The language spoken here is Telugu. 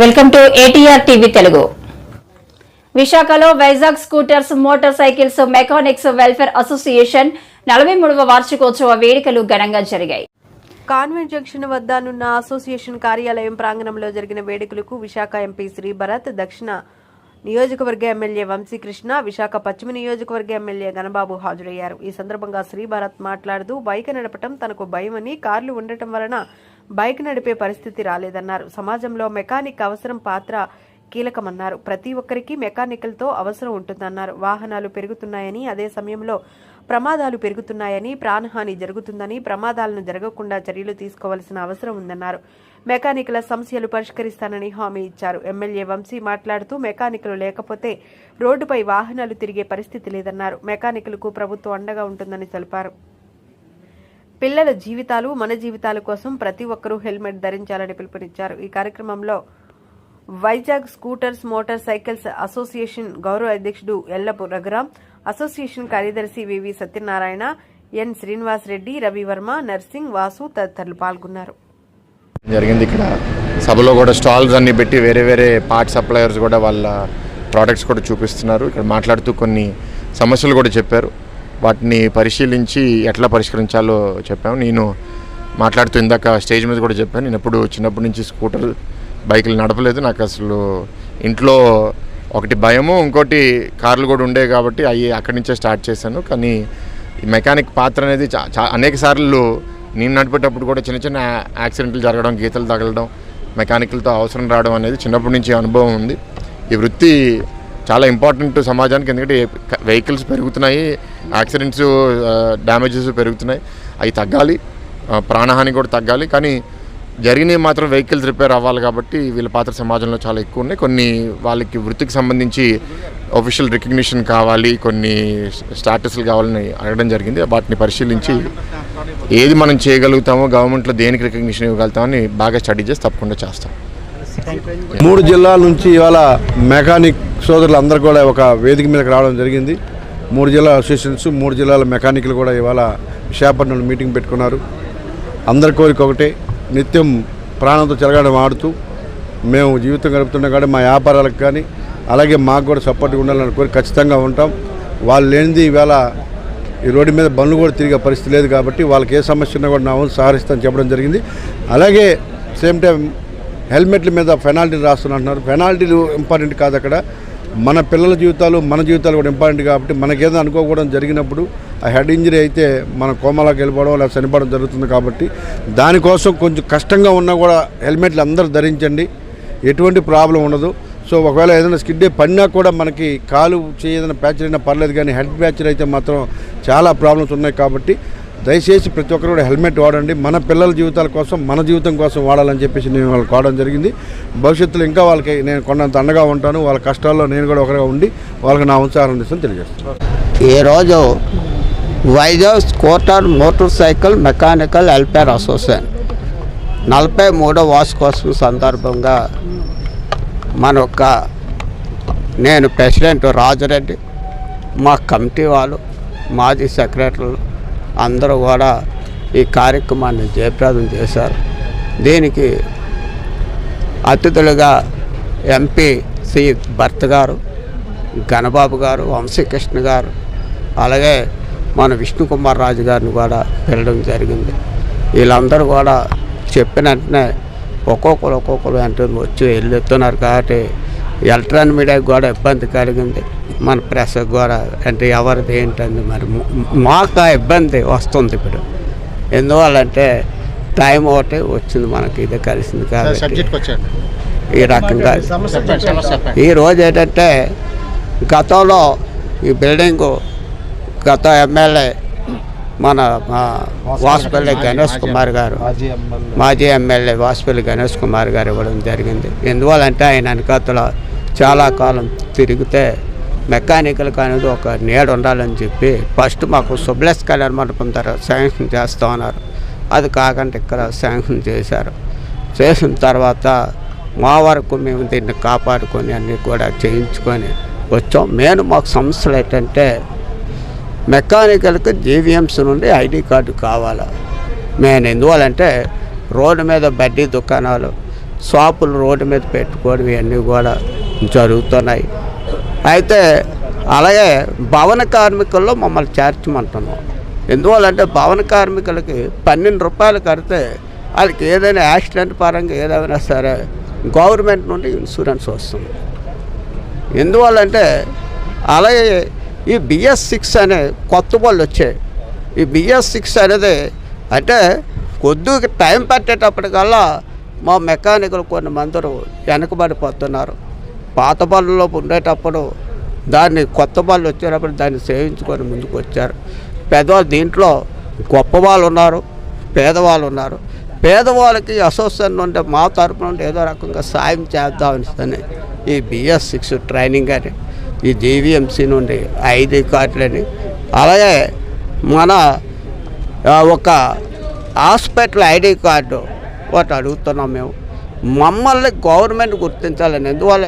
Welcome to ATR TV Telugu. విశాఖలో Vizag scooters motorcycles mechanics welfare association 43వ వార్షికోత్సవ వేడుకలు ఘనంగా జరిగాయి. కాన్వెంట్ జంక్షన్ వద్ద నున్న అసోసియేషన్ కార్యాలయం ప్రాంగణంలో జరిగిన వేడుకలకు విశాఖ ఎంపీ శ్రీ భరత్, దక్షిణ నియోజకవర్గ ఎమ్మెల్యే వంశీకృష్ణ, విశాఖ పశ్చిమ నియోజకవర్గ ఎమ్మెల్యే గణబాబు హాజరయ్యారు. ఈ సందర్భంగా శ్రీ భరత్ మాట్లాడుతూ బైక్ నడపటం తనకు భయమని, కార్లు ఉండటం వలన బైక్ నడిపే పరిస్థితి రాలేదన్నారు. సమాజంలో మెకానిక్ అవసరం పాత్ర కీలకమన్నారు. ప్రతి ఒక్కరికి మెకానికల్తో అవసరం ఉంటుందన్నారు. వాహనాలు పెరుగుతున్నాయని, అదే సమయంలో ప్రమాదాలు పెరుగుతున్నాయని, ప్రాణహాని జరుగుతుందని, ప్రమాదాలను జరగకుండా చర్యలు తీసుకోవాల్సిన అవసరం ఉందన్నారు. మెకానికల సమస్యలు పరిష్కరిస్తానని హామీ ఇచ్చారు. ఎమ్మెల్యే వంశీ మాట్లాడుతూ మెకానికలు లేకపోతే రోడ్డుపై వాహనాలు తిరిగే పరిస్థితి లేదన్నారు. మెకానికలకు ప్రభుత్వం అండగా ఉంటుందని తెలిపారు. పిల్లల జీవితాలు మన జీవితాల కోసం ప్రతి ఒక్కరూ హెల్మెట్ ధరించాలని పిలుపునిచ్చారు. ఈ కార్యక్రమంలో Vizag scooters motor cycles association గౌరవ అధ్యక్షుడు ఎల్లపు రఘురాం, అసోసియేషన్ కార్యదర్శి వివి సత్యనారాయణ, ఎన్ శ్రీనివాస్ రెడ్డి, రవివర్మ, నర్సింగ్, వాసు తదితరులు పాల్గొన్నారు. జరిగింది. ఇక్కడ సభలో కూడా స్టాల్స్ అన్ని పెట్టి వేరే వేరే పార్ట్ సప్లయర్స్ కూడా వాళ్ళ ప్రోడక్ట్స్ కూడా చూపిస్తున్నారు. ఇక్కడ మాట్లాడుతూ కొన్ని సమస్యలు కూడా చెప్పారు. వాటిని పరిశీలించి ఎట్లా పరిష్కరించాలో చెప్పాము. నేను మాట్లాడుతూ ఇందాక స్టేజ్ మీద కూడా చెప్పాను, నేను ఎప్పుడు చిన్నప్పటి నుంచి స్కూటర్ బైకులు నడపలేదు. నాకు అసలు ఇంట్లో ఒకటి భయము, ఇంకోటి కార్లు కూడా ఉండే కాబట్టి అక్కడి నుంచే స్టార్ట్ చేశాను. కానీ ఈ మెకానిక్ పాత్ర అనేది అనేక సార్లు నేను నడిపేటప్పుడు కూడా చిన్న చిన్న యాక్సిడెంట్లు జరగడం, గీతలు తగలడం, మెకానికల్తో అవసరం రావడం అనేది చిన్నప్పటి నుంచి అనుభవం ఉంది. ఈ వృత్తి చాలా ఇంపార్టెంట్ సమాజానికి. ఎందుకంటే వెహికల్స్ పెరుగుతున్నాయి, యాక్సిడెంట్స్, డ్యామేజెస్ పెరుగుతున్నాయి. అవి తగ్గాలి, ప్రాణహాని కూడా తగ్గాలి. కానీ జరిగినవి మాత్రం వెహికల్స్ రిపేర్ అవ్వాలి. కాబట్టి వీళ్ళ పాత్ర సమాజంలో చాలా ఎక్కువ ఉన్నాయి. కొన్ని వాళ్ళకి వృత్తికి సంబంధించి ఆఫీషియల్ రికగ్నిషన్ కావాలి, కొన్ని స్టాటస్లు కావాలని అడగడం జరిగింది. వాటిని పరిశీలించి ఏది మనం చేయగలుగుతామో, గవర్నమెంట్లో దేనికి రికగ్నిషన్ ఇవ్వగలుగుతామని బాగా స్టడీ చేసి తప్పకుండా చేస్తాం. 3 జిల్లాల నుంచి ఇవాళ మెకానిక్ సోదరులు అందరూ కూడా ఒక వేదిక మీదకి రావడం జరిగింది. 3 జిల్లా అసోసియేషన్స్, 3 జిల్లాల మెకానిక్లు కూడా ఇవాళ విశాఖపట్నంలో మీటింగ్ పెట్టుకున్నారు. అందరి కోరిక ఒకటే, నిత్యం ప్రాణంతో చెలగాడం ఆడుతూ మేము జీవితం గడుపుతున్నాం. కానీ మా వ్యాపారాలకు కానీ అలాగే మాకు కూడా సపోర్ట్గా ఉండాలని కోరిక ఖచ్చితంగా ఉంటాం. వాళ్ళు లేనిది ఈవేళ ఈ రోడ్డు మీద బండ్లు కూడా తిరిగే పరిస్థితి లేదు. కాబట్టి వాళ్ళకి ఏ సమస్య ఉన్నా కూడా నా వంతు సహకరిస్తానని చెప్పడం జరిగింది. అలాగే సేమ్ టైం హెల్మెట్ల మీద పెనాల్టీలు రాస్తున్నారు. పెనాల్టీలు ఇంపార్టెంట్ కాదు, అక్కడ మన పిల్లల జీవితాలు, మన జీవితాలు కూడా ఇంపార్టెంట్. కాబట్టి మనకేదో అనుకోకూడదు జరిగినప్పుడు ఆ హెడ్ ఇంజరీ అయితే మన కోమాలోకి వెళ్ళిపోవడం లేదా చనిపోవడం జరుగుతుంది. కాబట్టి దానికోసం కొంచెం కష్టంగా ఉన్నా కూడా హెల్మెట్లు అందరూ ధరించండి, ఎటువంటి ప్రాబ్లం ఉండదు. సో ఒకవేళ ఏదైనా స్కిడ్ పడినా కూడా మనకి కాలు ఏదైనా ప్యాచర్ అయినా పర్లేదు, కానీ హెడ్ ప్యాచర్ అయితే మాత్రం చాలా ప్రాబ్లమ్స్ ఉన్నాయి. కాబట్టి దయచేసి ప్రతి ఒక్కరు కూడా హెల్మెట్ వాడండి. మన పిల్లల జీవితాల కోసం, మన జీవితం కోసం వాడాలని చెప్పేసి నేను వాళ్ళకి వాడడం జరిగింది. భవిష్యత్తులో ఇంకా వాళ్ళకి నేను కొండంత అండగా ఉంటాను. వాళ్ళ కష్టాల్లో నేను కూడా ఒకరిగా ఉండి వాళ్ళకి నా ఉత్సాహం ఇస్తాను తెలియజేస్తాను. ఈరోజు Vizag scooter motorcycle mechanical welfare association 43వ వార్షికోత్సవం సందర్భంగా నేను ప్రెసిడెంట్ రాజరెడ్డి, మా కమిటీ వాళ్ళు, మాజీ సెక్రటరీలు అందరూ కూడా ఈ కార్యక్రమాన్ని జయప్రదం చేశారు. దీనికి అతిథులుగా ఎంపీ శ్రీ భరత్ గారు, గణబాబు గారు, వంశీకృష్ణ గారు, అలాగే మన విష్ణుకుమార్ రాజు గారిని కూడా పిలవడం జరిగింది. వీళ్ళందరూ కూడా చెప్పిన వెంటనే ఒక్కొక్కరు వెంటనే వచ్చి వెళ్ళుతున్నారు. కాబట్టి ఎలక్ట్రానిక్ మీడియాకి కూడా ఇబ్బంది కలిగింది, మన ప్రెస్కి కూడా. అంటే ఎవరిది ఏంటండి మరి మాకు ఆ ఇబ్బంది వస్తుంది ఇప్పుడు. ఎందువల్లంటే టైం ఒకటి వచ్చింది మనకి, ఇది కలిసింది కాబట్టి ఈ రకంగా. ఈరోజు ఏంటంటే గతంలో ఈ బిల్డింగు గత ఎమ్మెల్యే మన వాసుపల్లి గణేష్ కుమార్ గారు, మాజీ ఎమ్మెల్యే వాసుపల్లి గణేష్ కుమార్ గారు ఇవ్వడం జరిగింది. ఎందువల్లంటే ఆయన వెనకాతల చాలా కాలం తిరిగితే మెకానికల్కి అనేది ఒక నీడ ఉండాలని చెప్పి ఫస్ట్ మాకు సుబ్లెస్ కళ్యాణ మండపం ధర శాంక్షన్ చేస్తూ ఉన్నారు. అది కాకుండా ఇక్కడ శాంక్షన్ చేశారు. చేసిన తర్వాత మా వరకు మేము దీన్ని కాపాడుకొని అన్నీ కూడా చేయించుకొని వచ్చాం. మాకు సమస్యలు ఏంటంటే మెకానికల్కి జీవీఎంసీ నుండి ఐడి కార్డు కావాలా. ఎందువల్లంటే రోడ్డు మీద బడ్డీ దుకాణాలు, షాపులు రోడ్డు మీద పెట్టుకోవడం ఇవన్నీ కూడా జరుగుతున్నాయి. అయితే అలాగే భవన కార్మికుల్లో మమ్మల్ని చేర్చమంటున్నాం. ఎందువల్లంటే భవన కార్మికులకి 12 రూపాయలు కడితే వాళ్ళకి ఏదైనా యాక్సిడెంట్ పరంగా ఏదైనా సరే గవర్నమెంట్ నుండి ఇన్సూరెన్స్ వస్తుంది. ఎందువల్లంటే అలాగే ఈ BS6 అనే కొత్త బళ్ళు వచ్చాయి. ఈ BS6 అనేది అంటే కొద్దిగా టైం పట్టేటప్పటికల్లా మా మెకానికల్ కొన్ని మందరు వెనకబడిపోతున్నారు. పాత బళ్ళలో ఉండేటప్పుడు దాన్ని కొత్త బళ్ళు వచ్చేటప్పుడు దాన్ని సేవించుకొని ముందుకు వచ్చారు. పెద్దవాళ్ళు దీంట్లో గొప్ప వాళ్ళు ఉన్నారు, పేదవాళ్ళు ఉన్నారు. పేదవాళ్ళకి అసోసియేషన్ నుండి మా తరపు నుండి ఏదో రకంగా సాయం చేద్దామని ఈ BS6 ట్రైనింగ్ అని ఈ JVMC నుండి ID కార్డులని అలాగే మన ఒక హాస్పిటల్ ID కార్డు ఒకటి అడుగుతున్నాం. మేము మమ్మల్ని గవర్నమెంట్ గుర్తించాలని. ఎందువల్ల